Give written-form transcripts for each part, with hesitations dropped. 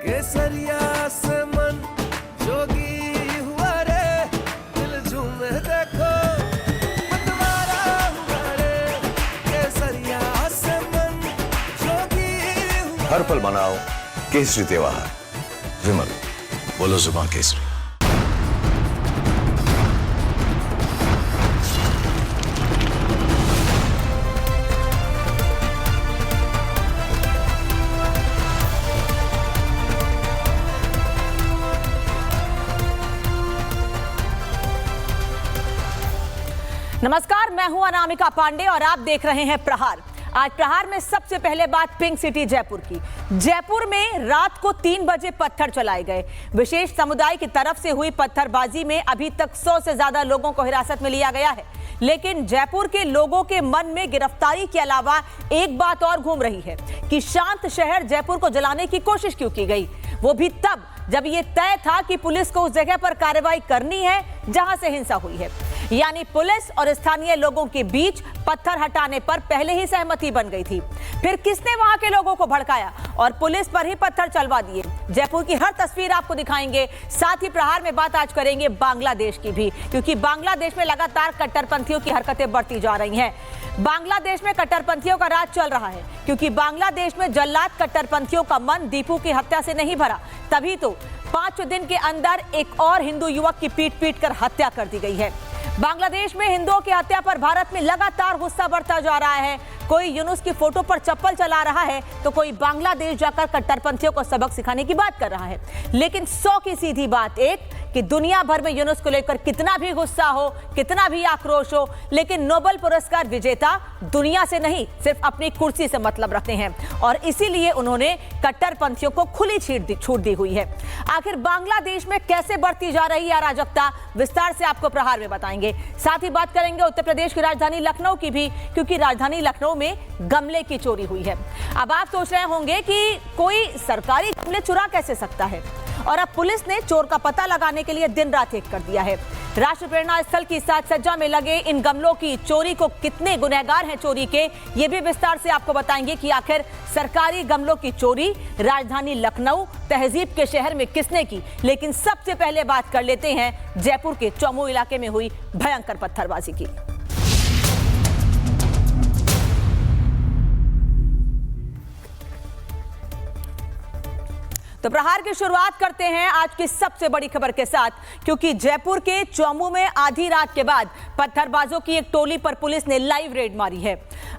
केसरिया से मन जोगी हुआ रे, दिल झूमे देखो मतवारा हुआ रे, केसरिया से मन जोगी हुआ। हर पल मनाओ केसरी त्योहार। विमल, बोलो जुबान केसरी। नमस्कार, मैं हूं अनामिका पांडे और आप देख रहे हैं प्रहार। आज प्रहार में सबसे पहले बात पिंक सिटी जयपुर की। जयपुर में रात को 3 बजे पत्थर चलाए गए। विशेष समुदाय की तरफ से हुई पत्थरबाजी में अभी तक 100 से ज्यादा लोगों को हिरासत में लिया गया है। लेकिन जयपुर के लोगों के मन में गिरफ्तारी के अलावा एक बात और घूम रही है कि शांत शहर जयपुर को जलाने की कोशिश क्यों की गई, वो भी तब जब ये तय था कि पुलिस को उस जगह पर कार्रवाई करनी है जहां से हिंसा हुई है। यानी पुलिस और स्थानीय लोगों के बीच पत्थर हटाने पर पहले ही सहमति बन गई थी। फिर किसने वहां के लोगों को भड़काया और पुलिस पर ही पत्थर चलवा दिए? जयपुर की हर तस्वीर आपको दिखाएंगे। साथ ही प्रहार में बात आज करेंगे बांग्लादेश की भी, क्योंकि बांग्लादेश में लगातार कट्टरपंथियों की हरकतें बढ़ती जा रही हैं। बांग्लादेश में कट्टरपंथियों का राज चल रहा है, क्योंकि बांग्लादेश में जल्लाद कट्टरपंथियों का मन दीपू की हत्या से नहीं भरा। तभी तो 5 दिन के अंदर एक और हिंदू युवक की पीट कर हत्या कर दी गई है। बांग्लादेश में हिंदुओं की हत्या पर भारत में लगातार गुस्सा बढ़ता जा रहा है। कोई यूनुस की फोटो पर चप्पल चला रहा है तो कोई बांग्लादेश जाकर कट्टरपंथियों को सबक सिखाने की बात कर रहा है। लेकिन 100 की सीधी बात एक कि दुनिया भर में यूनुस को लेकर कितना भी गुस्सा हो, कितना भी आक्रोश हो, लेकिन नोबेल पुरस्कार विजेता दुनिया से नहीं, सिर्फ अपनी कुर्सी से मतलब रखते हैं और इसीलिए उन्होंने कट्टरपंथियों को खुली छूट दी हुई है। आखिर बांग्लादेश में कैसे बढ़ती जा रही है अराजकता, विस्तार से आपको प्रहार में बताएंगे। साथ ही बात करेंगे उत्तर प्रदेश की राजधानी लखनऊ की भी, क्योंकि राजधानी लखनऊ में गमले की चोरी हुई है। अब आप सोच रहे होंगे कि कोई सरकारी गमले चुरा कैसे सकता है, और अब पुलिस ने चोर का पता लगाने के लिए दिन रात एक कर दिया है। राष्ट्र प्रेरणा स्थल की साज सज्जा में लगे इन गमलों की चोरी को कितने गुनहगार हैं चोरी के, ये भी विस्तार से आपको बताएंगे कि आखिर सरकारी गमलों की चोरी राजधानी लखनऊ तहजीब के शहर में किसने की। लेकिन सबसे पहले बात कर लेते हैं जयपुर के चौमू इलाके में हुई भयंकर पत्थरबाजी की। तो प्रहार की शुरुआत करते हैं आज की सबसे बड़ी खबर के साथ, क्योंकि जयपुर के चौमू में आधी रात के बाद पत्थरबाजों की एक टोली पर पुलिस ने लाइव रेड मारी है।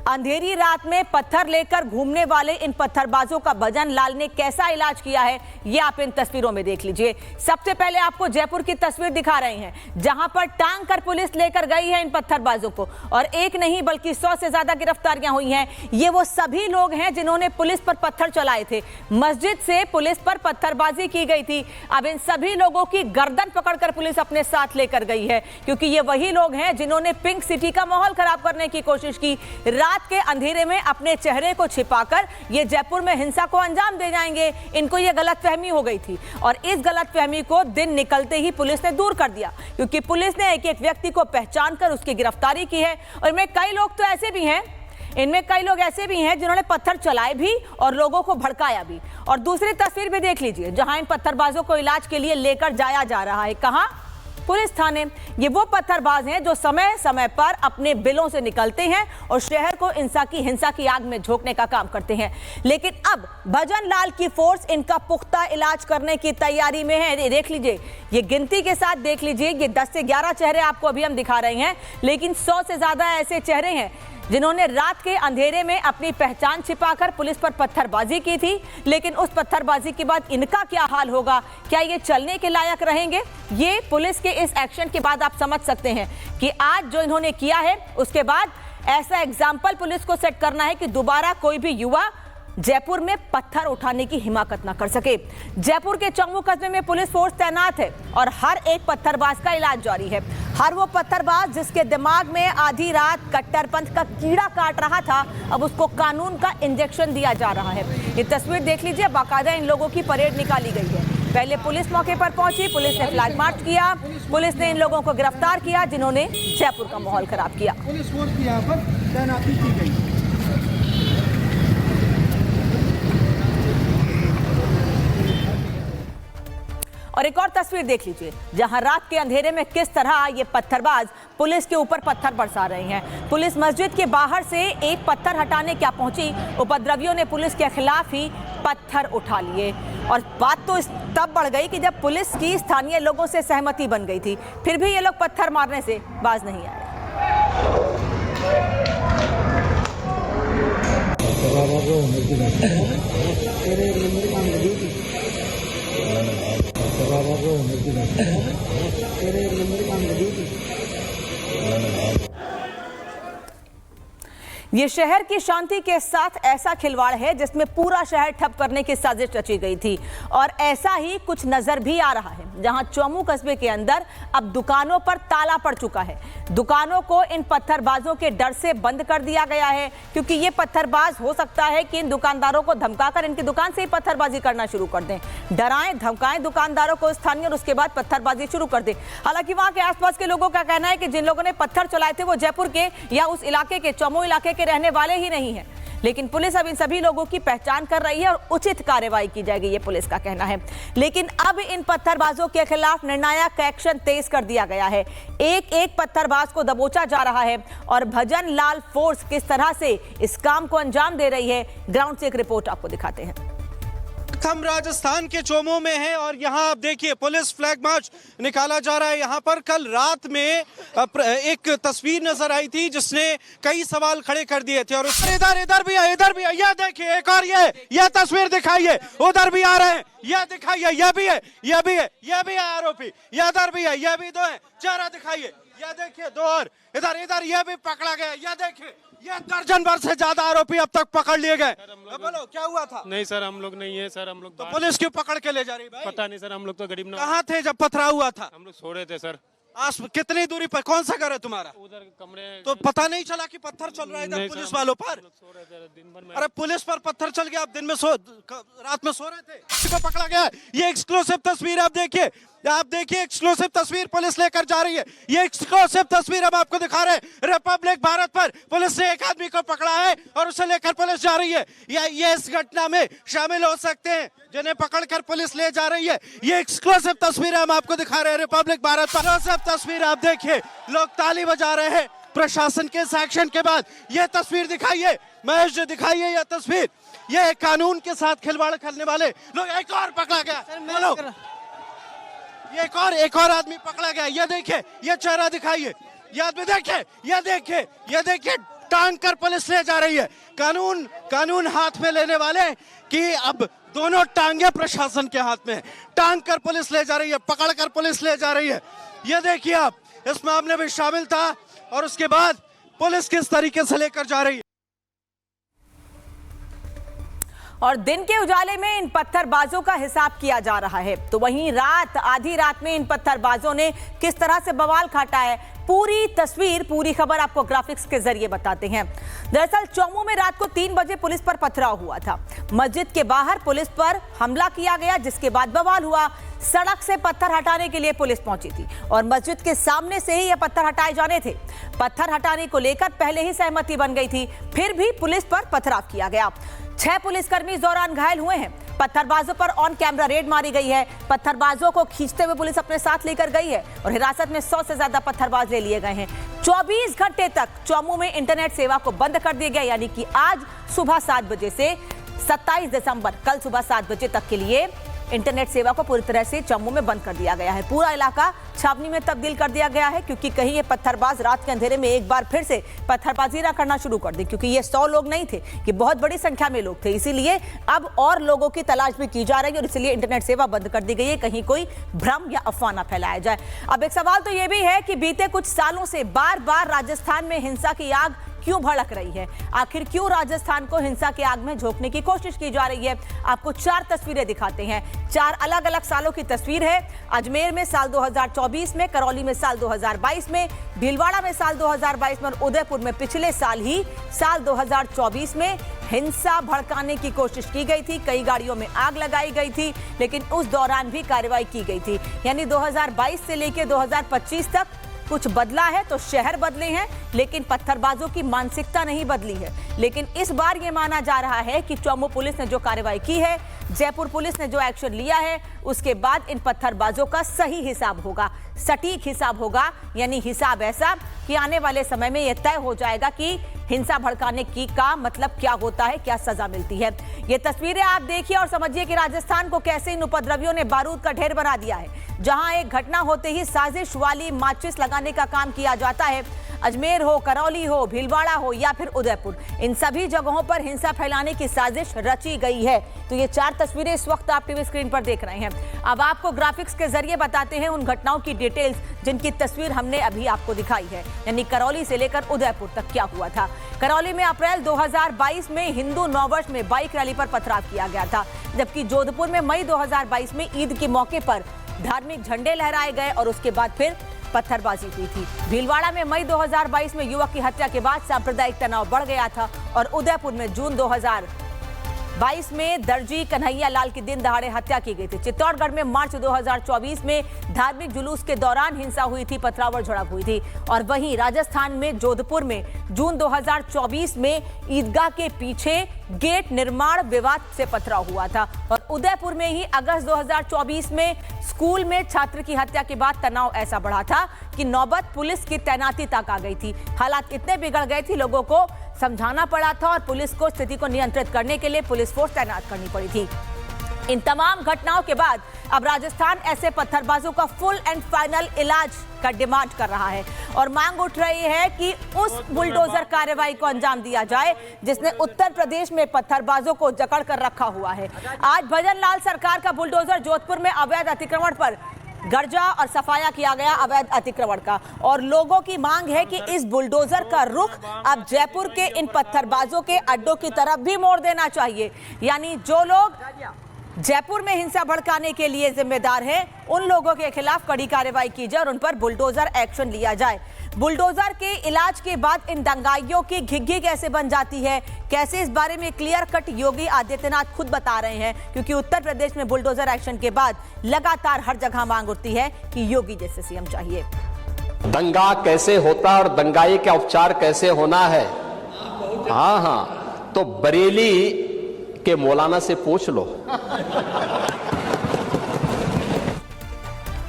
अंधेरी रात में पत्थर लेकर घूमने वाले इन पत्थरबाजों का भजन लाल ने कैसा इलाज किया है, ये आप इन तस्वीरों में देख लीजिए। सबसे पहले आपको जयपुर की तस्वीर दिखा रहे हैं, जहां पर टांग कर पुलिस लेकर गई है इन पत्थरबाजों को, और एक नहीं बल्कि 100 से ज्यादा गिरफ्तारियां हुई हैं। ये वो सभी लोग हैं जिन्होंने पुलिस पर पत्थर चलाए थे। मस्जिद से पुलिस पर पत्थरबाजी की गई थी। अब इन सभी लोगों की गर्दन पकड़कर पुलिस अपने साथ लेकर गई है, क्योंकि ये वही लोग हैं जिन्होंने पिंक सिटी का माहौल खराब करने की कोशिश की। रात के अंधेरे में अपने चेहरे को छिपाकर ये जयपुर में हिंसा को अंजाम दे जाएंगे, इनको ये गलतफहमी हो गई थी। और इस गलतफहमी को दिन निकलते ही पुलिस ने दूर कर दिया, क्योंकि पुलिस ने एक एक व्यक्ति को पहचान कर उसकी गिरफ्तारी की है। और इनमें कई लोग तो ऐसे भी हैं जिन्होंने पत्थर चलाए भी और लोगों को भड़काया भी। और दूसरी तस्वीर भी देख लीजिए, जहां इन पत्थरबाजों को इलाज के लिए लेकर जाया जा रहा है। कहां? पुलिस थाने। ये वो पत्थरबाज हैं जो समय समय पर अपने बिलों से निकलते हैं और शहर को हिंसा की आग में झोंकने का काम करते हैं। लेकिन अब भजन लाल की फोर्स इनका पुख्ता इलाज करने की तैयारी में है। देख लीजिए, ये गिनती के साथ देख लीजिए, ये 10 से 11 चेहरे आपको अभी हम दिखा रहे हैं, लेकिन 100 से ज्यादा ऐसे चेहरे हैं जिन्होंने रात के अंधेरे में अपनी पहचान छिपाकर पुलिस पर पत्थरबाजी की थी। लेकिन उस पत्थरबाजी के बाद इनका क्या हाल होगा, क्या ये चलने के लायक रहेंगे? ये पुलिस के इस एक्शन के बाद आप समझ सकते हैं कि आज जो इन्होंने किया है, उसके बाद ऐसा एग्जाम्पल पुलिस को सेट करना है कि दोबारा कोई भी युवा जयपुर में पत्थर उठाने की हिम्मत न कर सके। जयपुर के चौमू कस्बे में पुलिस फोर्स तैनात है और हर एक पत्थरबाज का इलाज जारी है। हर वो पत्थरबाज जिसके दिमाग में आधी रात कट्टरपंथ का कीड़ा काट रहा था, अब उसको कानून का इंजेक्शन दिया जा रहा है। ये तस्वीर देख लीजिए, बाकायदा इन लोगों की परेड निकाली गई है। पहले पुलिस मौके पर पहुंची, पुलिस ने फ्लैग मार्च किया, पुलिस ने इन लोगों को गिरफ्तार किया जिन्होंने जयपुर का माहौल खराब किया। पुलिस फोर्स की यहाँ पर तैनाती की गई। और एक और तस्वीर देख लीजिए, जहां रात के अंधेरे में किस तरह ये पत्थरबाज पुलिस के ऊपर पत्थर बरसा रहे हैं। पुलिस मस्जिद के बाहर से एक पत्थर हटाने क्या पहुंची, उपद्रवियों ने पुलिस के खिलाफ ही पत्थर उठा लिए। और बात तो तब बढ़ गई कि जब पुलिस की स्थानीय लोगों से सहमति बन गई थी, फिर भी ये लोग पत्थर मारने से बाज नहीं आए। ये शहर की शांति के साथ ऐसा खिलवाड़ है जिसमें पूरा शहर ठप करने की साजिश रची गई थी। और ऐसा ही कुछ नजर भी आ रहा है, जहां चौमू कस्बे के अंदर अब दुकानों पर ताला पड़ चुका है। दुकानों को इन पत्थरबाजों के डर से बंद कर दिया गया है, क्योंकि ये पत्थरबाज हो सकता है कि इन दुकानदारों को धमकाकर इनकी दुकान से ही पत्थरबाजी करना शुरू कर दें, डराएं धमकाएं दुकानदारों को स्थानीय, और उसके बाद पत्थरबाजी शुरू कर दें। हालांकि वहां के आसपास के लोगों का कहना है कि जिन लोगों ने पत्थर चलाए थे वो जयपुर के या उस इलाके के, चौमू इलाके के रहने वाले ही नहीं है। लेकिन पुलिस अब इन सभी लोगों की पहचान कर रही है और उचित कार्रवाई की जाएगी, ये पुलिस का कहना है। लेकिन अब इन पत्थरबाजों के खिलाफ निर्णायक एक्शन तेज कर दिया गया है। एक एक पत्थरबाज को दबोचा जा रहा है और भजन लाल फोर्स किस तरह से इस काम को अंजाम दे रही है, ग्राउंड से एक रिपोर्ट आपको दिखाते हैं। हम राजस्थान के चौमू में हैं और यहाँ आप देखिए पुलिस फ्लैग मार्च निकाला जा रहा है। यहाँ पर कल रात में एक तस्वीर नजर आई थी जिसने कई सवाल खड़े कर दिए थे। और इधर भी है, इधर भी है, यह देखिए एक और यह तस्वीर दिखाइए, उधर भी आ रहे हैं, यह दिखाइए, यह भी है, यह भी है, यह भी है आरोपी, यह इधर भी है, यह भी दो है, चेहरा दिखाइए, यह देखिए दो और इधर यह भी पकड़ा गया, यह देखिए ये दर्जन भर से ज्यादा आरोपी अब तक पकड़ लिए गए। बोलो क्या हुआ था? नहीं सर, हम लोग नहीं है सर, हम लोग तो पुलिस क्यों पकड़ के ले जा रही भाई? पता नहीं सर, हम लोग तो गरीब ना। कहाँ थे जब पथराव हुआ था? हम लोग सो रहे थे सर। कितनी दूरी पर? कौन सा घर है तुम्हारा? उधर कमरे। तो पता नहीं चला कि पत्थर चल रहा है इधर पुलिस वालों पर? सो रहे थे दिन भर में। अरे पुलिस पर पत्थर चल गया, आप दिन में रात में सो रहे थे, किसी को पकड़ा गया। ये एक्सक्लूसिव तस्वीर आप देखिए, एक्सक्लूसिव तस्वीर पुलिस लेकर जा रही है। ये एक्सक्लूसिव तस्वीर हम आपको दिखा रहे हैं। रिपब्लिक भारत पर पुलिस ने एक आदमी को पकड़ा है और उसे लेकर पुलिस जा रही है। ये इस घटना में शामिल हो सकते हैं जिन्हें पकड़कर पुलिस ले जा रही है। ये एक्सक्लूसिव तस्वीर हम आपको दिखा रहे हैं रिपब्लिक भारत पर। एक्सक्लूसिव तस्वीर आप देखिए, लोग ताली बजा रहे हैं प्रशासन के इस एक्शन के बाद। यह तस्वीर दिखाइए महेश जी, दिखाइए यह तस्वीर। यह कानून के साथ खिलवाड़ करने वाले लोग, एक और पकड़ा गया। बोलो, ये एक और आदमी पकड़ा गया। ये देखिए, ये चेहरा दिखाइए, ये आदमी देखिए, ये देखिए टांग कर पुलिस ले जा रही है। कानून हाथ में लेने वाले कि अब दोनों टांगे प्रशासन के हाथ में है। टांग कर पुलिस ले जा रही है, पकड़ कर पुलिस ले जा रही है। ये देखिए आप, इस मामले में शामिल था और उसके बाद पुलिस किस तरीके से लेकर जा रही है। और दिन के उजाले में इन पत्थरबाजों का हिसाब किया जा रहा है, तो वहीं आधी रात में इन पत्थरबाजों ने किस तरह से बवाल काटा है, पूरी तस्वीर, पूरी खबर आपको ग्राफिक्स के जरिए बताते हैं। दरअसल चौमू में रात को 3 बजे पुलिस पर पथराव हुआ था। मस्जिद के बाहर पुलिस पर हमला किया गया, जिसके बाद बवाल हुआ। सड़क से पत्थर हटाने के लिए पुलिस पहुंची थी और मस्जिद के सामने से ही ये पत्थर हटाए जाने थे। पत्थर हटाने को लेकर पहले ही सहमति बन गई थी, फिर भी पुलिस पर पथराव किया गया। 6 पुलिसकर्मी इस दौरान घायल हुए हैं। पत्थरबाजों पर ऑन कैमरा रेड मारी गई है। पत्थरबाजों को खींचते हुए पुलिस अपने साथ लेकर गई है और हिरासत में 100 से ज्यादा पत्थरबाज ले लिए गए हैं। 24 घंटे तक चौमू में इंटरनेट सेवा को बंद कर दिया गया, यानी कि आज सुबह 7 बजे से 27 दिसंबर कल सुबह 7 बजे तक के लिए इंटरनेट सेवा को पूरी तरह से चौमू में बंद कर दिया गया है। पूरा इलाका छावनी में तब्दील कर दिया गया है, क्योंकि कहीं ये पत्थरबाज रात के अंधेरे में एक बार फिर से पत्थरबाजी ना करना शुरू कर दे, क्योंकि ये 100 लोग नहीं थे, ये बहुत बड़ी संख्या में लोग थे। इसीलिए अब और लोगों की तलाश भी की जा रही है और इसलिए इंटरनेट सेवा बंद कर दी गई है, कहीं कोई भ्रम या अफवाह ना फैलाया जाए। अब एक सवाल तो ये भी है कि बीते कुछ सालों से बार बार राजस्थान में हिंसा की आग क्यों भड़क रही है? आखिर क्यों राजस्थान को हिंसा की आग में झोंकने की कोशिश की जा रही है? आपको 4 तस्वीरें दिखाते हैं। 4 अलग अलग सालों की तस्वीर है। अजमेर में साल 2024 में, करौली में साल 2022 में, भीलवाड़ा में साल 2022 में और उदयपुर में पिछले साल ही साल 2024 में हिंसा भड़काने की कोशिश की गई थी। कई गाड़ियों में आग लगाई गई थी, लेकिन उस दौरान भी कार्रवाई की गई थी। यानी 2022 से लेकर 2025 तक कुछ बदला है तो शहर बदले हैं, लेकिन पत्थरबाजों की मानसिकता नहीं बदली है। लेकिन इस बार यह माना जा रहा है कि चौमू पुलिस ने जो कार्रवाई की है जयपुर पुलिस ने जो एक्शन लिया है उसके बाद इन पत्थरबाजों का सही हिसाब होगा, सटीक हिसाब होगा, यानी हिसाब ऐसा कि आने वाले समय में यह तय हो जाएगा कि हिंसा भड़काने की का मतलब क्या होता है, क्या सजा मिलती है। ये तस्वीरें आप देखिए और समझिए कि राजस्थान को कैसे इन उपद्रवियों ने बारूद का ढेर बना दिया है। जहां एक घटना होते ही साजिश वाली माचिस लगाने का काम किया जाता है। अजमेर हो, करौली हो, भीलवाड़ा हो या फिर उदयपुर, इन सभी जगहों पर हिंसा फैलाने की साजिश रची गई है। तो ये 4 तस्वीरें इस वक्त आप टीवी स्क्रीन पर देख रहे हैं। अब आपको ग्राफिक्स के जरिए बताते हैं उन घटनाओं की डिटेल्स जिनकी तस्वीर हमने अभी आपको दिखाई है, यानी करौली से लेकर उदयपुर तक क्या हुआ था। करौली में अप्रैल 2022 में हिंदू नववर्ष में बाइक रैली पर पथराव किया गया था, जबकि जोधपुर में मई 2022 में ईद के मौके पर धार्मिक झंडे लहराए गए और उसके बाद फिर पत्थरबाजी हुई थी। भीलवाड़ा में मई 2022 में युवक की हत्या के बाद सांप्रदायिक तनाव बढ़ गया था और उदयपुर में जून 2022 में दर्जी कन्हैया लाल की दिन दहाड़े हत्या की गई थी। चित्तौड़गढ़ में मार्च 2024 में धार्मिक जुलूस के दौरान हिंसा हुई थी, पथराव और झड़प हुई थी। और वहीं राजस्थान में जोधपुर में जून 2024 में ईदगाह के पीछे गेट निर्माण विवाद से पथराव हुआ था और उदयपुर में ही अगस्त 2024 में स्कूल में छात्र की हत्या के बाद तनाव ऐसा बढ़ा था कि नौबत पुलिस की तैनाती तक आ गई थी। हालात इतने बिगड़ गए थे, लोगों को समझाना पड़ा था और पुलिस को स्थिति को नियंत्रित करने के लिए पुलिस फोर्स तैनात करनी पड़ी थी। इन तमाम घटनाओं के बाद अब राजस्थान ऐसे पत्थरबाजों का फुल एंड फाइनल इलाज का डिमांड कर रहा है और मांग उठ रही है कि उस बुलडोजर कार्रवाई को अंजाम दिया जाए जिसने उत्तर प्रदेश में पत्थरबाजों को जकड़ कर रखा हुआ है। आज भजन लाल सरकार का बुलडोजर जोधपुर में अवैध अतिक्रमण पर गर्जा और सफाया किया गया अवैध अतिक्रमण का और लोगों की मांग है कि इस बुलडोजर का रुख अब जयपुर के इन पत्थरबाजों के अड्डों की तरफ भी मोड़ देना चाहिए। यानी जो लोग जयपुर में हिंसा भड़काने के लिए जिम्मेदार हैं, उन लोगों के खिलाफ कड़ी कार्रवाई की जाए और उन पर बुलडोजर एक्शन लिया जाए। बुलडोजर के इलाज के बाद इन दंगाइयों की घिघी कैसे बन जाती है, कैसे, इस बारे में क्लियर कट योगी आदित्यनाथ खुद बता रहे हैं, क्योंकि उत्तर प्रदेश में बुलडोजर एक्शन के बाद लगातार हर जगह मांग उठती है कि योगी जैसे सीएम चाहिए। दंगा कैसे होता और दंगाई का उपचार कैसे होना है, हाँ, तो बरेली के मौलाना से पूछ लो।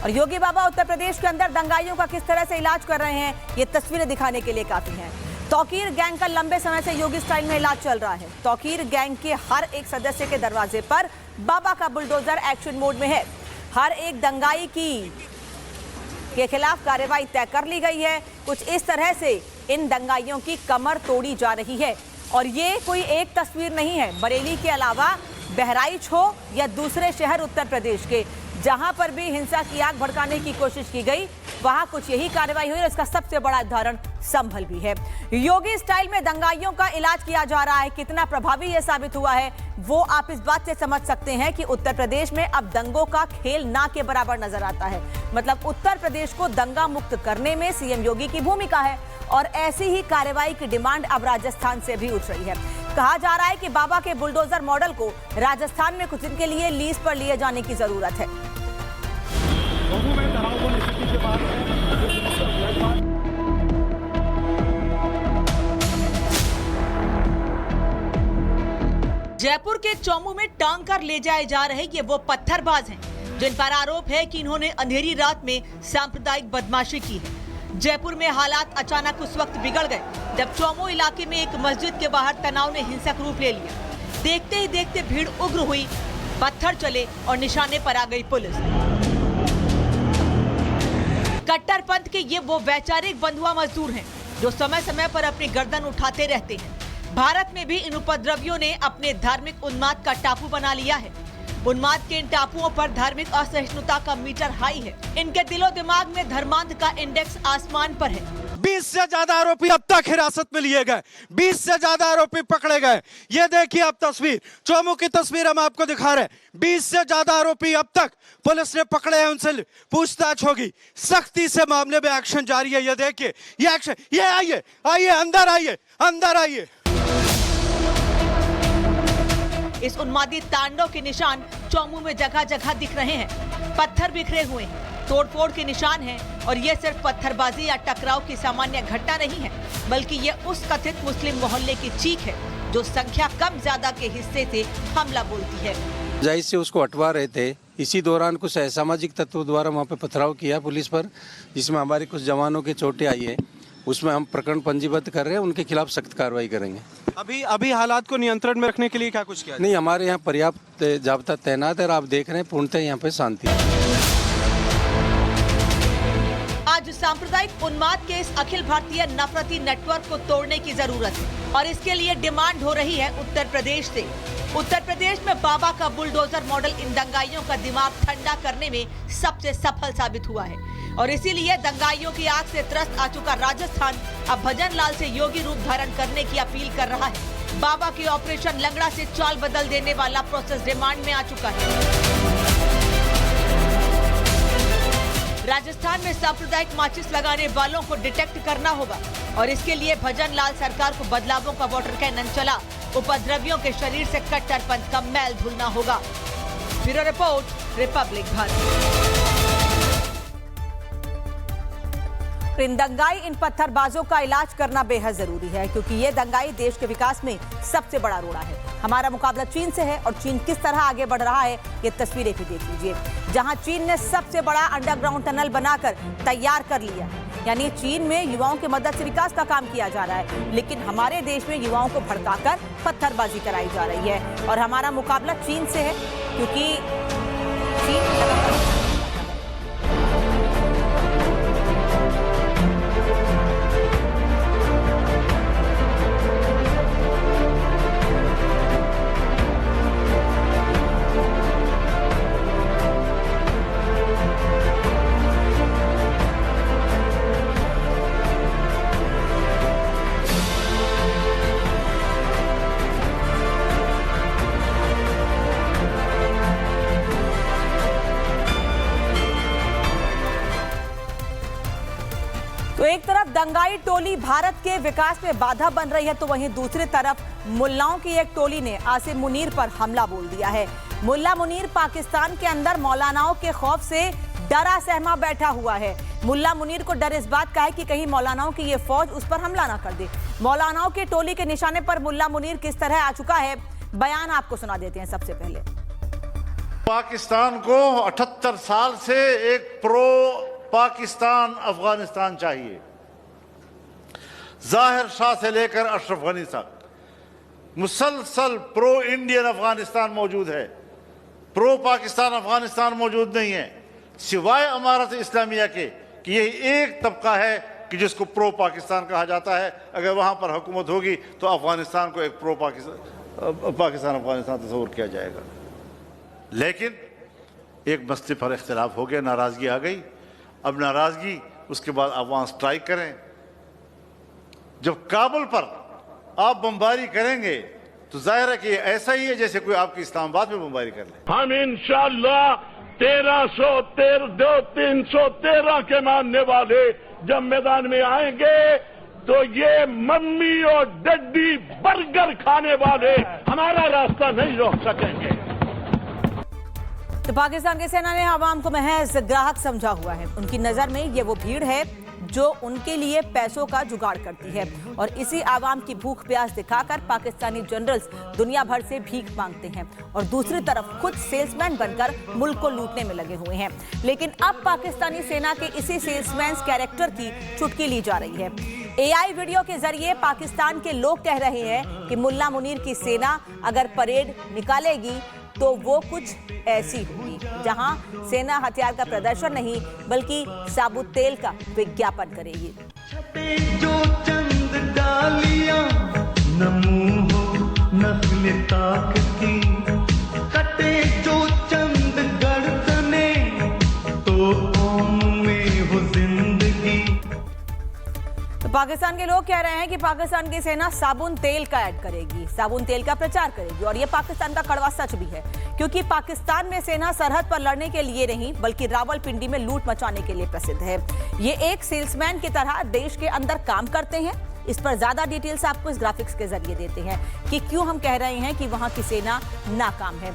और योगी बाबा उत्तर प्रदेश के अंदर दंगाइयों का किस तरह से इलाज कर रहे हैं, ये तस्वीरें दिखाने के लिए काफी हैं। तौकीर गैंग का लंबे समय से योगी स्टाइल में इलाज चल रहा है। तौकीर गैंग के हर एक सदस्य के दरवाजे पर बाबा का बुलडोजर एक्शन मोड में है। हर एक दंगाई के खिलाफ कार्रवाई तय कर ली गई है। कुछ इस तरह से इन दंगाइयों की कमर तोड़ी जा रही है और ये कोई एक तस्वीर नहीं है। बरेली के अलावा बहराइच हो या दूसरे शहर उत्तर प्रदेश के, जहां पर भी हिंसा की आग भड़काने की कोशिश की गई, वहां कुछ यही कार्रवाई हुई और इसका सबसे बड़ा उदाहरण संभल भी है। योगी स्टाइल में दंगाइयों का इलाज किया जा रहा है। कितना प्रभावी यह साबित हुआ है वो आप इस बात से समझ सकते हैं कि उत्तर प्रदेश में अब दंगों का खेल ना के बराबर नजर आता है। मतलब उत्तर प्रदेश को दंगा मुक्त करने में सीएम योगी की भूमिका है और ऐसी ही कार्रवाई की डिमांड अब राजस्थान से भी उठ रही है। कहा जा रहा है कि बाबा के बुलडोजर मॉडल को राजस्थान में कुछ दिन के लिए लीज पर लिए जाने की जरूरत है। जयपुर के चौमू में टांग कर ले जाए जा रहे ये वो पत्थरबाज हैं जिन पर आरोप है कि इन्होंने अंधेरी रात में सांप्रदायिक बदमाशी की है। जयपुर में हालात अचानक उस वक्त बिगड़ गए जब चौमू इलाके में एक मस्जिद के बाहर तनाव ने हिंसक रूप ले लिया। देखते ही देखते भीड़ उग्र हुई, पत्थर चले और निशाने पर आ गई पुलिस। कट्टरपंथ के ये वो वैचारिक बंधुआ मजदूर हैं जो समय समय पर अपनी गर्दन उठाते रहते हैं। भारत में भी इन उपद्रवियों ने अपने धार्मिक उन्माद का टापू बना लिया है। उन्माद के इन टापुओं पर धार्मिक असहिष्णुता का मीटर हाई है। इनके दिलो दिमाग में धर्मांध का इंडेक्स आसमान पर है। 20 से ज्यादा आरोपी अब तक हिरासत में लिए गए, 20 से ज्यादा आरोपी पकड़े गए। ये देखिए आप तस्वीर, चौमू की तस्वीर हम आपको दिखा रहे हैं। 20 से ज्यादा आरोपी अब तक पुलिस ने पकड़े हैं, उनसे पूछताछ होगी। सख्ती से मामले में एक्शन जारी है। ये देखिए, ये एक्शन, ये आइए आइए अंदर आइए, अंदर आइए। इस उन्मादी तांडव के निशान चौमू में जगह जगह दिख रहे हैं। पत्थर बिखरे हुए हैं, तोड़फोड़ के निशान हैं और ये सिर्फ पत्थरबाजी या टकराव की सामान्य घटना नहीं है, बल्कि ये उस कथित मुस्लिम मोहल्ले की चीख है जो संख्या कम ज्यादा के हिस्से से हमला बोलती है। जाहिर से उसको हटवा रहे थे। इसी दौरान कुछ असामाजिक तत्वों द्वारा वहाँ पे पथराव किया पुलिस पर, जिसमें हमारे कुछ जवानों के चोटें आई है। उसमें हम प्रकरण पंजीबद्ध कर रहे हैं, उनके खिलाफ सख्त कार्रवाई करेंगे। अभी हालात को नियंत्रण में रखने के लिए क्या कुछ किया? नहीं, हमारे यहाँ पर्याप्त जाब्ता तैनात है और आप देख रहे हैं पूर्णतः यहाँ पे शांति है। आज सांप्रदायिक उन्माद के इस अखिल भारतीय नफरती नेटवर्क को तोड़ने की जरूरत है और इसके लिए डिमांड हो रही है उत्तर प्रदेश से। उत्तर प्रदेश में बाबा का बुलडोजर मॉडल इन दंगाइयों का दिमाग ठंडा करने में सबसे सफल साबित हुआ है और इसीलिए दंगाइयों की आग से त्रस्त आ चुका राजस्थान अब भजन लाल से योगी रूप धारण करने की अपील कर रहा है। बाबा के ऑपरेशन लंगड़ा से चाल बदल देने वाला प्रोसेस रिमांड में आ चुका है। राजस्थान में सांप्रदायिक माचिस लगाने वालों को डिटेक्ट करना होगा और इसके लिए भजन लाल सरकार को बदलावों का वाटर कैनन चला उपद्रवियों के शरीर से कट्टरपंथ का मैल धुलना होगा। Bureau report, Republic Bharat. इन दंगाई इन पत्थरबाजों का इलाज करना बेहद जरूरी है क्योंकि ये दंगाई देश के विकास में सबसे बड़ा रोड़ा है। हमारा मुकाबला चीन से है और चीन किस तरह आगे बढ़ रहा है ये तस्वीरें भी देख लीजिए, जहां चीन ने सबसे बड़ा अंडरग्राउंड टनल बनाकर तैयार कर लिया है। यानी चीन में युवाओं की मदद से विकास का काम किया जा रहा है, लेकिन हमारे देश में युवाओं को भड़काकर पत्थरबाजी कराई जा रही है और हमारा मुकाबला चीन से है क्योंकि चीन तो एक तरफ दंगाई टोली भारत के विकास में बाधा बन रही है तो वहीं दूसरी तरफ मुल्लाओं की एक टोली ने आसिम मुनीर पर हमला बोल दिया है। मुल्ला मुनीर पाकिस्तान के अंदर मौलानाओं के खौफ से डरा सहमा बैठा हुआ है। मुल्ला मुनीर को डर इस बात का है कि कहीं मौलानाओं की ये फौज उस पर हमला ना कर दे। मौलानाओं की टोली के निशाने पर मुल्ला मुनीर किस तरह आ चुका है, बयान आपको सुना देते हैं। सबसे पहले पाकिस्तान को 78 साल से एक प्रो पाकिस्तान अफगानिस्तान चाहिए। जाहिर शाह से लेकर अशरफ गनी तक मुसलसल प्रो इंडियन अफगानिस्तान मौजूद है, प्रो पाकिस्तान अफगानिस्तान मौजूद नहीं है, सिवाय अमारत इस्लामिया के कि यही एक तबका है कि जिसको प्रो पाकिस्तान कहा जाता है। अगर वहां पर हुकूमत होगी तो अफगानिस्तान को एक प्रो पाकिस्तान अफगानिस्तान तस्वूर किया जाएगा। लेकिन एक मसले पर इख्तिलाफ हो गया, नाराजगी आ गई। अब नाराजगी उसके बाद आप वहां स्ट्राइक करें। जब काबुल पर आप बमबारी करेंगे तो जाहिर है कि ऐसा ही है जैसे कोई आपकी इस्लामाबाद में बमबारी कर ले। हम इंशाअल्लाह 1313 के मानने वाले जब मैदान में आएंगे तो ये मम्मी और डड्डी बर्गर खाने वाले हमारा रास्ता नहीं रोक सकेंगे। तो पाकिस्तान की सेना ने आवाम को महज ग्राहक समझा हुआ है। उनकी नजर में ये वो भीड़ है जो उनके लिए पैसों का जुगाड़ करती है और इसी आवाम की भूख प्यास दिखाकर पाकिस्तानी जनरल्स दुनिया भर से भीख मांगते हैं और दूसरी तरफ खुद सेल्समैन बनकर मुल्क को लूटने में लगे हुए हैं। लेकिन अब पाकिस्तानी सेना के इसी सेल्समैन कैरेक्टर की चुटकी ली जा रही है। AI वीडियो के जरिए पाकिस्तान के लोग कह रहे हैं कि मुल्ला मुनीर की सेना अगर परेड निकालेगी तो वो कुछ ऐसी होगी जहां सेना हथियार का प्रदर्शन नहीं बल्कि साबुत तेल का विज्ञापन करेगी। जो चंद डालियां नमू हो नस्ल ताकती, कटे जो चंद गर्दने तो कौम में हो जिंदगी। तो पाकिस्तान के लोग कह रहे हैं कि पाकिस्तान की सेना साबुन तेल का ऐड करेगी, साबुन तेल का प्रचार करेगी और ये पाकिस्तान का कड़वा सच भी है क्योंकि पाकिस्तान में सेना सरहद पर लड़ने के लिए नहीं बल्कि रावलपिंडी में लूट मचाने के लिए प्रसिद्ध है। ये एक सेल्समैन की तरह देश के अंदर काम करते हैं। इस पर ज्यादा डिटेल्स आपको इस ग्राफिक्स के जरिए देते हैं कि क्यों हम कह रहे हैं कि वहां की सेना नाकाम है।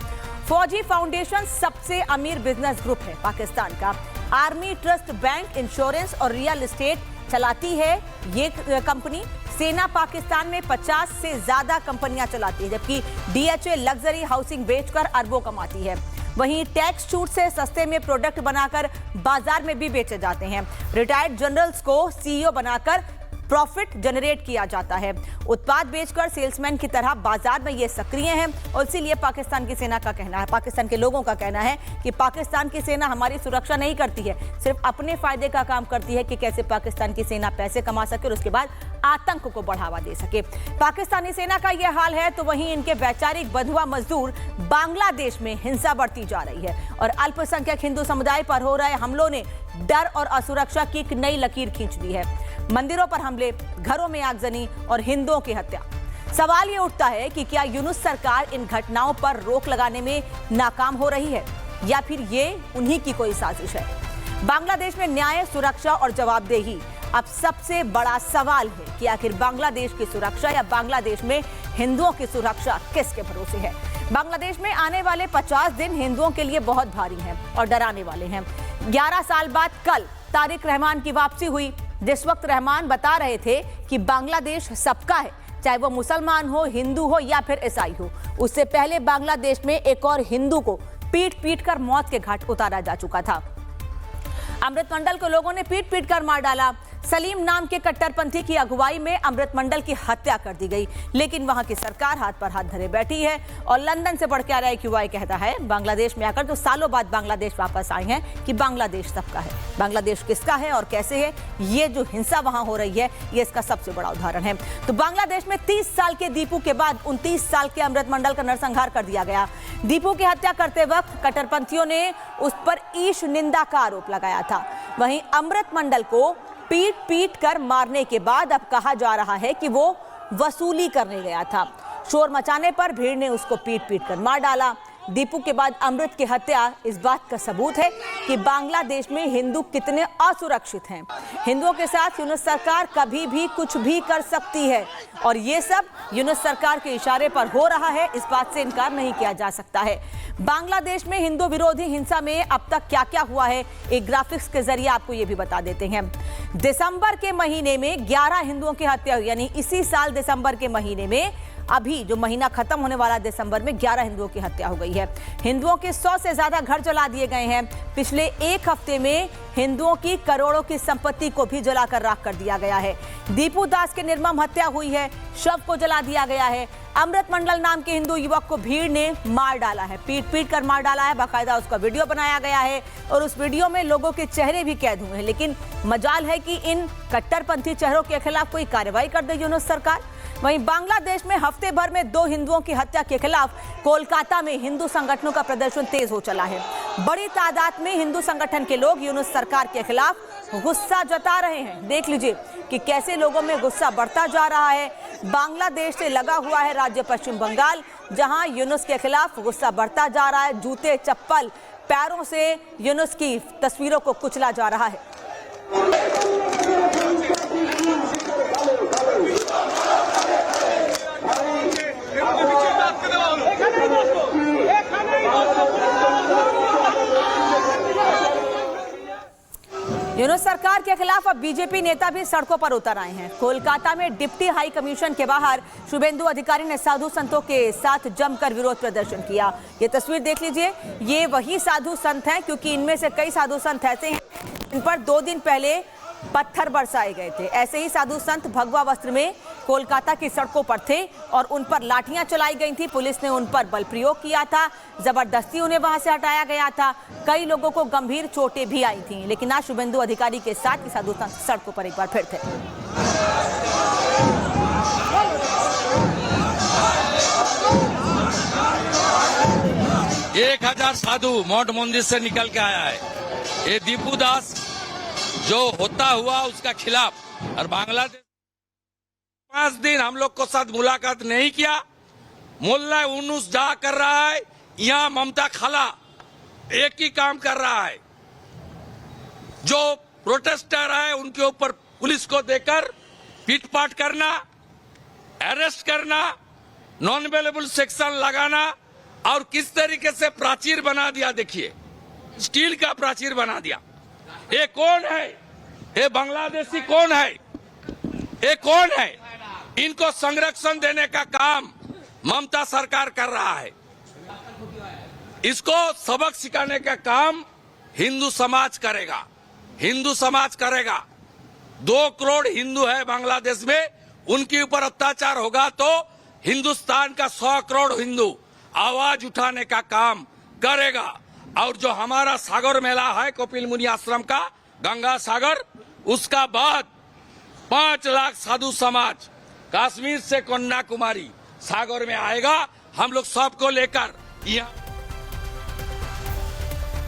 फौजी फाउंडेशन सबसे अमीर बिजनेस ग्रुप है पाकिस्तान का। आर्मी, ट्रस्ट बैंक, इंश्योरेंस और रियल एस्टेट चलाती है ये कंपनी। सेना पाकिस्तान में 50 से ज्यादा कंपनियां चलाती है, जबकि DHA लग्जरी हाउसिंग बेचकर अरबों कमाती है। वहीं टैक्स छूट से सस्ते में प्रोडक्ट बनाकर बाजार में भी बेचे जाते हैं। रिटायर्ड जनरल्स को CEO बनाकर प्रॉफिट जनरेट किया जाता है। उत्पाद बेचकर सेल्समैन की तरह बाजार में ये सक्रिय हैं और इसीलिए पाकिस्तान की सेना का कहना है, पाकिस्तान के लोगों का कहना है कि पाकिस्तान की सेना हमारी सुरक्षा नहीं करती है, सिर्फ अपने फायदे का काम करती है कि कैसे पाकिस्तान की सेना पैसे कमा सके और उसके बाद आतंक को बढ़ावा दे सके। पाकिस्तानी सेना का यह हाल है तो वहीं इनके वैचारिक बंधुआ मजदूर बांग्लादेश में हिंसा बढ़ती जा रही है और अल्पसंख्यक हिंदू समुदाय पर हो रहे हमलों ने डर और असुरक्षा की एक नई लकीर खींच दी है। मंदिरों पर हमले, घरों में आगजनी और हिंदुओं की हत्या। सवाल ये उठता है कि क्या यूनुस सरकार इन घटनाओं पर रोक लगाने में नाकाम हो रही है या फिर ये उन्हीं की कोई साजिश है। बांग्लादेश में न्याय, सुरक्षा और जवाबदेही अब सबसे बड़ा सवाल है कि आखिर बांग्लादेश की सुरक्षा या बांग्लादेश में हिंदुओं की सुरक्षा किसके भरोसे है। बांग्लादेश में आने वाले 50 दिन हिंदुओं के लिए बहुत भारी हैं और डराने वाले हैं। 11 साल बाद कल तारिक रहमान की वापसी हुई, जिस वक्त रहमान बता रहे थे कि बांग्लादेश सबका है, चाहे वो मुसलमान हो, हिंदू हो या फिर ईसाई हो। उससे पहले बांग्लादेश में एक और हिंदू को पीट पीट कर मौत के घाट उतारा जा चुका था। अमृत मंडल को लोगों ने पीट पीट कर मार डाला। सलीम नाम के कट्टरपंथी की अगुवाई में अमृत मंडल की हत्या कर दी गई, लेकिन वहां की सरकार हाथ पर हाथ धरे बैठी है और लंदन से बढ़ के आ रहा है QI कहता है बांग्लादेश में आकर तो सालों बाद बांग्लादेश वापस आए हैं कि बांग्लादेश सबका है। बांग्लादेश किसका है और कैसे है, ये जो हिंसा वहां हो रही है ये इसका सबसे बड़ा उदाहरण है। तो बांग्लादेश में 30 साल के दीपू के बाद 29 साल के अमृत मंडल का नरसंहार कर दिया गया। दीपू की हत्या करते वक्त कट्टरपंथियों ने उस पर ईश निंदा का आरोप लगाया था। वहीं अमृत मंडल को पीट पीट कर मारने के बाद अब कहा जा रहा है कि वो वसूली करने गया था। शोर मचाने पर भीड़ ने उसको पीट पीट कर मार डाला। दीपू के बाद अमृत की हत्या इस बात का सबूत है कि बांग्लादेश में हिंदू कितने असुरक्षित हैं। हिंदुओं के साथ यूनुस सरकार कभी भी कुछ भी कर सकती है और ये सब यूनुस सरकार के इशारे पर हो रहा है, इस बात से इनकार नहीं किया जा सकता है। बांग्लादेश में हिंदू विरोधी हिंसा में अब तक क्या क्या हुआ है, एक ग्राफिक्स के जरिए आपको ये भी बता देते हैं। दिसंबर के महीने में 11 हिंदुओं की हत्या हुई, यानी इसी साल दिसंबर के महीने में, अभी जो महीना खत्म होने वाला दिसंबर में 11 हिंदुओं की हत्या हो गई है। हिंदुओं के 100 से ज्यादा घर जला दिए गए हैं। पिछले एक हफ्ते में हिंदुओं की करोड़ों की संपत्ति को भी जलाकर राख कर दिया गया है। दीपू दास की निर्मम हत्या हुई है, शव को जला दिया गया है। अमृत मंडल नाम के हिंदू युवक को भीड़ ने मार डाला है, पीट पीट कर मार डाला है। बाकायदा उसका वीडियो बनाया गया है और उस वीडियो में लोगों के चेहरे भी कैद हुए हैं। लेकिन मजाल है कि इन कट्टरपंथी चेहरों के खिलाफ कोई कार्रवाई कर दे यूनुस सरकार। वहीं बांग्लादेश में हफ्ते भर में 2 हिंदुओं की हत्या के खिलाफ कोलकाता में हिंदू संगठनों का प्रदर्शन तेज हो चला है। बड़ी तादाद में हिंदू संगठन के लोग यूनुस सरकार के खिलाफ गुस्सा जता रहे हैं। देख लीजिए कि कैसे लोगों में गुस्सा बढ़ता जा रहा है। बांग्लादेश से लगा हुआ है राज्य पश्चिम बंगाल, जहां यूनुस के खिलाफ गुस्सा बढ़ता जा रहा है। जूते, चप्पल, पैरों से यूनुस की तस्वीरों को कुचला जा रहा है। यूनुस सरकार के खिलाफ अब बीजेपी नेता भी सड़कों पर उतर आए हैं। कोलकाता में डिप्टी हाई कमीशन के बाहर शुभेंदु अधिकारी ने साधु संतों के साथ जमकर विरोध प्रदर्शन किया। ये तस्वीर देख लीजिए, ये वही साधु संत हैं, क्योंकि इनमें से कई साधु संत ऐसे हैं इन पर 2 दिन पहले पत्थर बरसाए गए थे। ऐसे ही साधु संत भगवा वस्त्र में कोलकाता की सड़कों पर थे और उन पर लाठियां चलाई गई थी। पुलिस ने उन पर बल प्रयोग किया था, जबरदस्ती उन्हें वहां से हटाया गया था। कई लोगों को गंभीर चोटें भी आई थीं, लेकिन आज शुभेंदु अधिकारी के साथ ही साधु संत सड़कों पर एक बार फिर थे। 1000 साधु मौट मंदिर से निकल के आया है। ये दीपू दास जो होता हुआ उसका खिलाफ और बांग्लादेश 5 दिन हम लोग को साथ मुलाकात नहीं किया। मुल्ला यूनुस जा कर रहा है, यहाँ ममता खाला एक ही काम कर रहा है, जो प्रोटेस्टर है उनके ऊपर पुलिस को देकर पीटपाट करना, अरेस्ट करना, नॉन अवेलेबल सेक्शन लगाना और किस तरीके से प्राचीर बना दिया। देखिए, स्टील का प्राचीर बना दिया। ये कौन है? ये बांग्लादेशी कौन है? ये कौन है? इनको संरक्षण देने का काम ममता सरकार कर रहा है। इसको सबक सिखाने का काम हिंदू समाज करेगा। हिंदू समाज करेगा। 2 करोड़ हिंदू है बांग्लादेश में, उनके ऊपर अत्याचार होगा तो हिंदुस्तान का 100 करोड़ हिंदू आवाज उठाने का काम करेगा। और जो हमारा सागर मेला है कपिल मुनि आश्रम का, गंगा सागर, उसका बाद 5 लाख साधु समाज कश्मीर से कन्याकुमारी सागर में आएगा। हम लोग सबको लेकर यहाँ।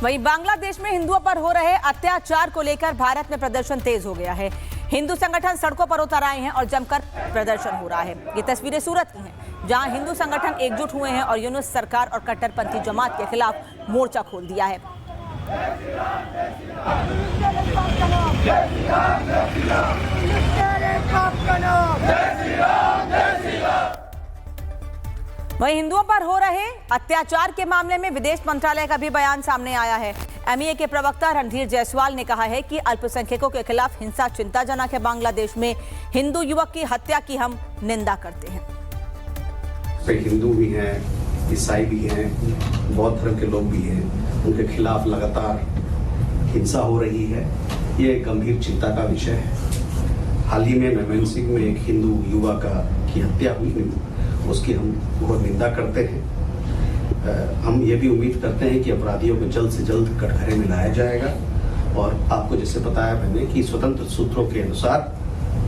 वहीं बांग्लादेश में हिंदुओं पर हो रहे अत्याचार को लेकर भारत में प्रदर्शन तेज हो गया है। हिंदू संगठन सड़कों पर उतर आए हैं और जमकर प्रदर्शन हो रहा है। ये तस्वीरें सूरत की हैं, जहां हिंदू संगठन एकजुट हुए हैं और यूनुस सरकार और कट्टरपंथी जमात के खिलाफ मोर्चा खोल दिया है। वहीं हिंदुओं पर हो रहे अत्याचार के मामले में विदेश मंत्रालय का भी बयान सामने आया है। एमईए के प्रवक्ता रणधीर जायसवाल ने कहा है कि अल्पसंख्यकों के खिलाफ हिंसा चिंताजनक है। बांग्लादेश में हिंदू युवक की हत्या की हम निंदा करते हैं। हिंदू भी हैं, ईसाई भी हैं, बौद्ध धर्म के लोग भी हैं, उनके खिलाफ लगातार हिंसा हो रही है। ये एक गंभीर चिंता का विषय है। हाल ही में मेमनसिंह में एक हिंदू युवा की हत्या हुई, उसकी हम बहुत निंदा करते हैं। हम ये भी उम्मीद करते हैं कि अपराधियों को जल्द से जल्द कटघरे में लाया जाएगा। और आपको जैसे बताया मैंने कि स्वतंत्र सूत्रों के अनुसार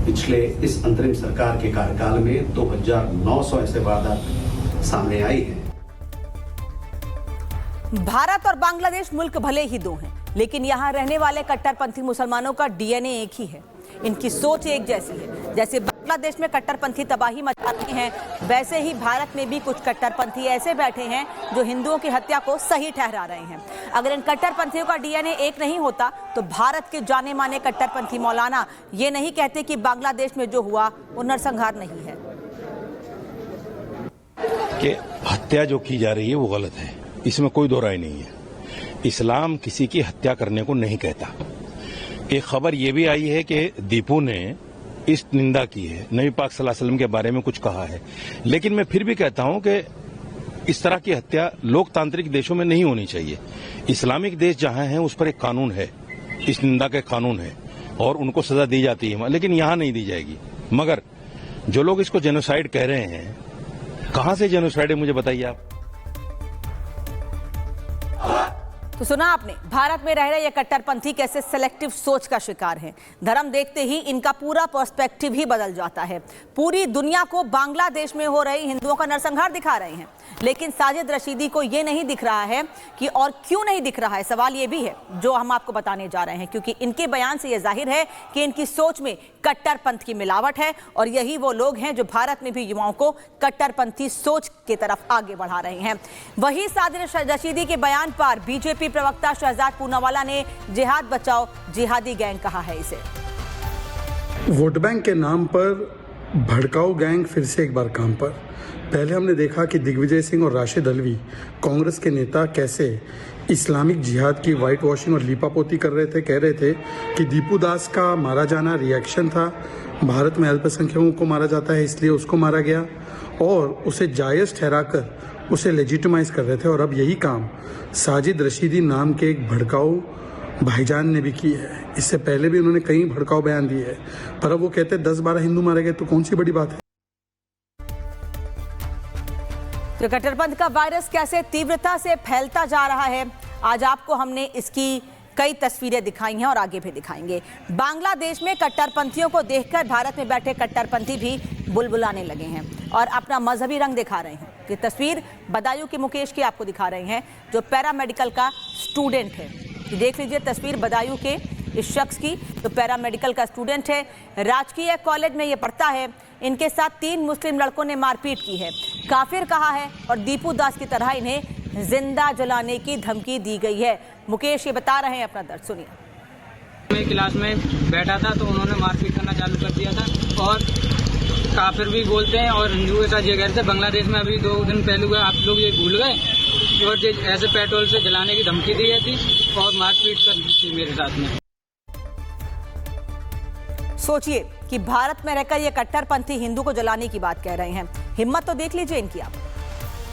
पिछले इस अंतरिम सरकार के कार्यकाल में 2900 ऐसे वारदात सामने आई हैं। भारत और बांग्लादेश मुल्क भले ही दो हैं, लेकिन यहाँ रहने वाले कट्टरपंथी मुसलमानों का डीएनए एक ही है। इनकी सोच एक जैसी है। जैसे बांग्लादेश में कट्टरपंथी तबाही मचाते हैं, वैसे ही भारत में भी कुछ कट्टरपंथी ऐसे बैठे हैं जो हिंदुओं की हत्या को सही ठहरा रहे हैं। अगर इन कट्टरपंथियों का डीएनए एक नहीं होता तो भारत के जाने माने कट्टरपंथी मौलाना ये नहीं कहते कि बांग्लादेश में जो हुआ वो नरसंहार नहीं है। कि हत्या जो की जा रही है वो गलत है, इसमें कोई दो राय नहीं है। इस्लाम किसी की हत्या करने को नहीं कहता। एक खबर ये भी आई है कि दीपू ने इस निंदा की है, नबी पाक सल्लल्लाहु अलैहि वसल्लम के बारे में कुछ कहा है। लेकिन मैं फिर भी कहता हूं कि इस तरह की हत्या लोकतांत्रिक देशों में नहीं होनी चाहिए। इस्लामिक देश जहां है उस पर एक कानून है, इस निंदा के कानून है और उनको सजा दी जाती है, लेकिन यहां नहीं दी जाएगी। मगर जो लोग इसको जेनोसाइड कह रहे हैं, कहां से जेनोसाइड है मुझे बताइए आप। तो सुना आपने, भारत में रह रहे ये कट्टरपंथी कैसे सेलेक्टिव सोच का शिकार हैं। धर्म देखते ही इनका पूरा पर्सपेक्टिव ही बदल जाता है। पूरी दुनिया को बांग्लादेश में हो रही हिंदुओं का नरसंहार दिखा रहे हैं, लेकिन साजिद रशीदी को ये नहीं दिख रहा है कि और क्यों नहीं दिख रहा है। सवाल ये भी है जो हम आपको बताने जा रहे हैं, क्योंकि इनके बयान से ये जाहिर है कि इनकी सोच में कट्टरपंथ की मिलावट है और यही वो लोग हैं जो भारत में भी युवाओं को कट्टरपंथी सोच की तरफ आगे बढ़ा रहे हैं। वही साजिद रशीदी के बयान पर बीजेपी प्रवक्ता शहजाद पूनावाला ने जिहाद बचाओ जिहादी गैंग कहा है इसे। वोट बैंक के नाम पर भड़काऊ गैंग फिर से एक बार काम पर। पहले हमने देखा कि दिग्विजय सिंह और राशिद अलवी कांग्रेस के नेता कैसे इस्लामिक जिहाद की वाइट वॉशिंग और लीपापोती कर रहे थे। कह रहे थे कि दीपू दास का मारा जाना रिएक्शन था, भारत में अल्पसंख्यकों को मारा जाता है इसलिए उसको मारा गया, और उसे जायज़ ठहराकर उसे लेजिटिमाइज कर रहे थे। और अब यही काम साजिद रशीदी नाम के एक भड़काऊ भाईजान ने भी की है। इससे पहले भी उन्होंने कई भड़काऊ बयान दिए हैं, पर अब वो कहते हैं 10-12 हिंदू मारे गए तो कौन सी बड़ी बात है। तो कट्टरपंथ का वायरस कैसे तीव्रता से फैलता जा रहा है, आज आपको हमने इसकी कई तस्वीरें दिखाई हैं और आगे भी दिखाएंगे। बांग्लादेश में कट्टरपंथियों को देखकर भारत में बैठे कट्टरपंथी भी बुलबुलाने लगे हैं और अपना मजहबी रंग दिखा रहे हैं। ये तस्वीर बदायूं के मुकेश की आपको दिखा रहे हैं, जो पैरामेडिकल का स्टूडेंट है। देख लीजिए तस्वीर बदायूं के इस शख्स की, तो पैरामेडिकल का स्टूडेंट है, राजकीय कॉलेज में ये पढ़ता है। इनके साथ 3 मुस्लिम लड़कों ने मारपीट की है, काफिर कहा है और दीपू दास की तरह इन्हें जिंदा जलाने की धमकी दी गई है। मुकेश ये बता रहे हैं अपना दर्द, सुनिए। मैं क्लास में बैठा था तो उन्होंने मारपीट करना चालू कर दिया था और काफिर भी बोलते हैं और हिंदू के साथ ये कहते हैं। बांग्लादेश में अभी 2 दिन पहले हुआ, आप लोग ये भूल गए, और ऐसे पेट्रोल से जलाने की धमकी दी गई थी और मारपीट कर दी थी मेरे साथ में। सोचिए कि भारत में रहकर ये कट्टरपंथी हिंदू को जलाने की बात कह रहे हैं। हिम्मत तो देख लीजिए इनकी आप।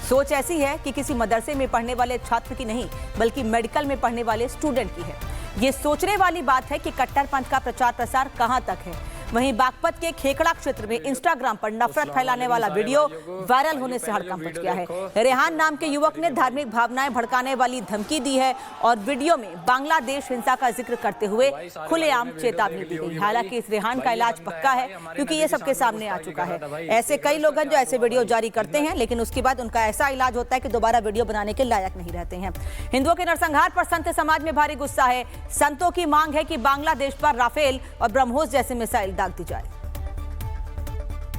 सोच ऐसी है कि किसी मदरसे में पढ़ने वाले छात्र की नहीं, बल्कि मेडिकल में पढ़ने वाले स्टूडेंट की है। ये सोचने वाली बात है कि कट्टरपंथ का प्रचार प्रसार कहां तक है। वहीं बागपत के खेकड़ा क्षेत्र में इंस्टाग्राम पर नफरत फैलाने वाला वीडियो वायरल होने से हड़कंप मच गया है। रेहान नाम के युवक ने धार्मिक भावनाएं भड़काने वाली धमकी दी है और वीडियो में बांग्लादेश हिंसा का जिक्र करते हुए खुलेआम चेतावनी दी गई। हालांकि इस रेहान का इलाज पक्का है, क्योंकि ये सबके सामने आ चुका है। ऐसे कई लोग हैं जो ऐसे वीडियो जारी करते हैं, लेकिन उसके बाद उनका ऐसा इलाज होता है कि दोबारा वीडियो बनाने के लायक नहीं रहते हैं। हिंदुओं के नरसंहार पर संत समाज में भारी गुस्सा है। संतों की मांग है कि बांग्लादेश पर राफेल और ब्रह्मोस जैसे मिसाइल दाग दी जाए।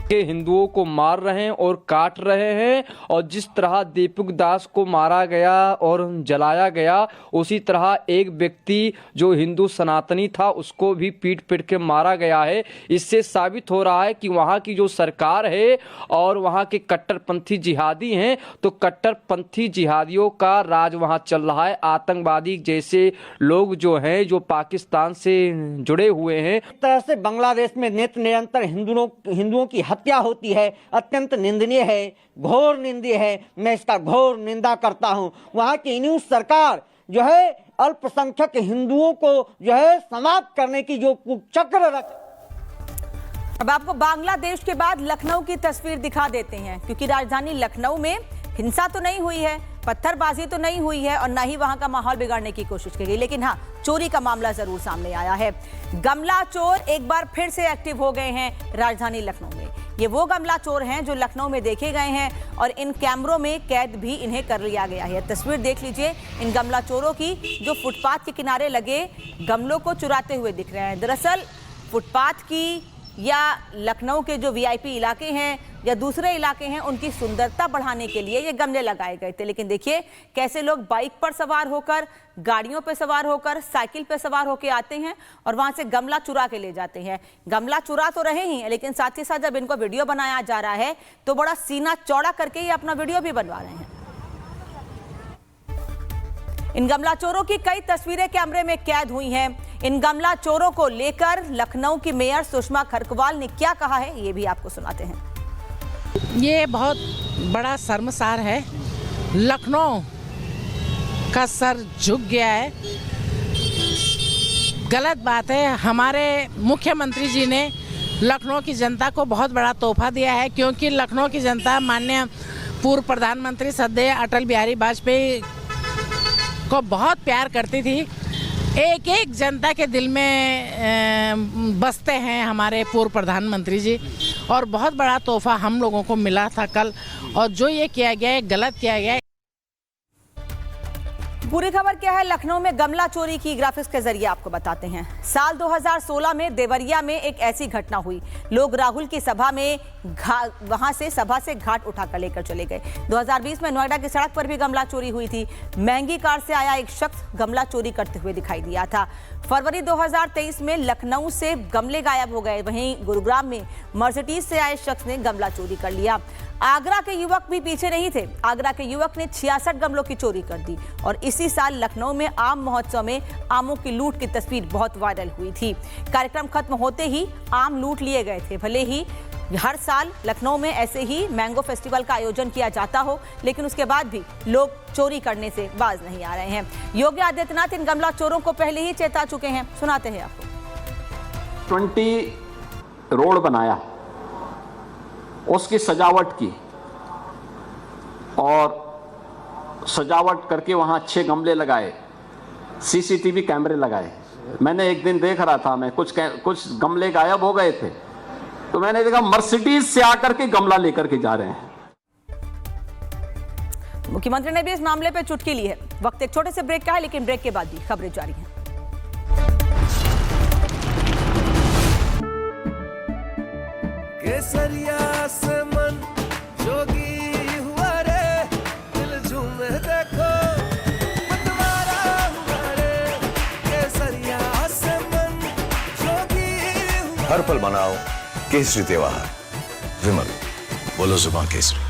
के हिंदुओं को मार रहे हैं और काट रहे हैं, और जिस तरह दीपक दास को मारा गया और जलाया गया, उसी तरह एक व्यक्ति जो हिंदू सनातनी था उसको भी पीट पीट के मारा गया है। इससे साबित हो रहा है कि वहाँ की जो सरकार है और वहाँ के कट्टरपंथी जिहादी हैं, तो कट्टरपंथी जिहादियों का राज वहाँ चल रहा है। आतंकवादी जैसे लोग जो हैं, जो पाकिस्तान से जुड़े हुए हैं। इस तरह से बांग्लादेश में नित्य निरंतर हिंदुओं की हत्या होती है, अत्यंत निंदनीय है, घोर निंदनीय है। मैं इसका घोर निंदा करता हूं। वहां की न्यूज सरकार जो है अल्पसंख्यक हिंदुओं को जो है समाप्त करने की जो कुचक्र रख। अब आपको बांग्लादेश के बाद लखनऊ की तस्वीर दिखा देते हैं, क्योंकि राजधानी लखनऊ में हिंसा तो नहीं हुई है, पत्थरबाजी तो नहीं हुई है, और न ही वहां का माहौल बिगाड़ने की कोशिश की गई, लेकिन हाँ, चोरी का मामला जरूर सामने आया है। गमला चोर एक बार फिर से एक्टिव हो गए हैं राजधानी लखनऊ में। ये वो गमला चोर हैं जो लखनऊ में देखे गए हैं, और इन कैमरों में कैद भी इन्हें कर लिया गया है। तस्वीर देख लीजिए इन गमला चोरों की, जो फुटपाथ के किनारे लगे गमलों को चुराते हुए दिख रहे हैं। दरअसल फुटपाथ की या लखनऊ के जो वीआईपी इलाके हैं या दूसरे इलाके हैं, उनकी सुंदरता बढ़ाने के लिए ये गमले लगाए गए थे। लेकिन देखिए कैसे लोग बाइक पर सवार होकर, गाड़ियों पर सवार होकर, साइकिल पर सवार होकर आते हैं और वहां से गमला चुरा के ले जाते हैं। गमला चुरा तो रहे ही, लेकिन साथ ही साथ जब इनको वीडियो बनाया जा रहा है तो बड़ा सीना चौड़ा करके ये अपना वीडियो भी बनवा रहे हैं। इन गमला चोरों की कई तस्वीरें कैमरे में कैद हुई हैं। इन गमला चोरों को लेकर लखनऊ की मेयर सुषमा खरकवाल ने क्या कहा है, ये भी आपको सुनाते हैं। ये बहुत बड़ा शर्मसार है। लखनऊ का सर झुक गया है। गलत बात है। हमारे मुख्यमंत्री जी ने लखनऊ की जनता को बहुत बड़ा तोहफा दिया है, क्योंकि लखनऊ की जनता माननीय पूर्व प्रधानमंत्री श्रद्धेय अटल बिहारी वाजपेयी को बहुत प्यार करती थी। एक एक जनता के दिल में बसते हैं हमारे पूर्व प्रधानमंत्री जी, और बहुत बड़ा तोहफा हम लोगों को मिला था कल, और जो ये किया गया है गलत किया गया है। पूरी खबर क्या है लखनऊ में गमला चोरी की, ग्राफिक्स के जरिए आपको बताते हैं। साल 2016 में देवरिया में एक ऐसी घटना हुई। लोग राहुल की सभा में वहां से सभा से घाट उठाकर लेकर चले गए। 2020 में नोएडा की सड़क पर भी गमला चोरी हुई थी। महंगी कार से आया एक शख्स गमला चोरी करते हुए दिखाई दिया था। फरवरी 2023 में लखनऊ से गमले गायब हो गए। वहीं गुरुग्राम में मर्सिडीज से आए शख्स ने गमला चोरी कर लिया। आगरा के युवक भी पीछे नहीं थे। आगरा के युवक ने 66 गमलों की चोरी कर दी, और इसी साल लखनऊ में आम महोत्सव में आमों की लूट की तस्वीर बहुत वायरल हुई थी। कार्यक्रम खत्म होते ही आम लूट लिए गए थे। भले ही हर साल लखनऊ में ऐसे ही मैंगो फेस्टिवल का आयोजन किया जाता हो, लेकिन उसके बाद भी लोग चोरी करने से बाज नहीं आ रहे हैं। योगी आदित्यनाथ इन गमला चोरों को पहले ही चेता चुके हैं। सुनाते हैं आपको। 20 रोड बनाया, उसकी सजावट की, और सजावट करके वहां 6 गमले लगाए, सीसीटीवी कैमरे लगाए। मैंने एक दिन देख रहा था, मैं कुछ गमले गायब हो गए थे, तो मैंने देखा मर्सिडीज से आकर के गमला लेकर के जा रहे हैं। मुख्यमंत्री ने भी इस मामले पर चुटकी ली है। वक्त एक छोटे से ब्रेक का है, लेकिन ब्रेक के बाद भी खबरें जारी हैं। केसरिया से मन जोगी हुआ रे, दिल झूमे देखो मतवारा हुआ रे। केसरिया से मन जोगी हुआ। हर पल मनाओ केसरी त्योहार। विमल, बोलो जुबान केसरी।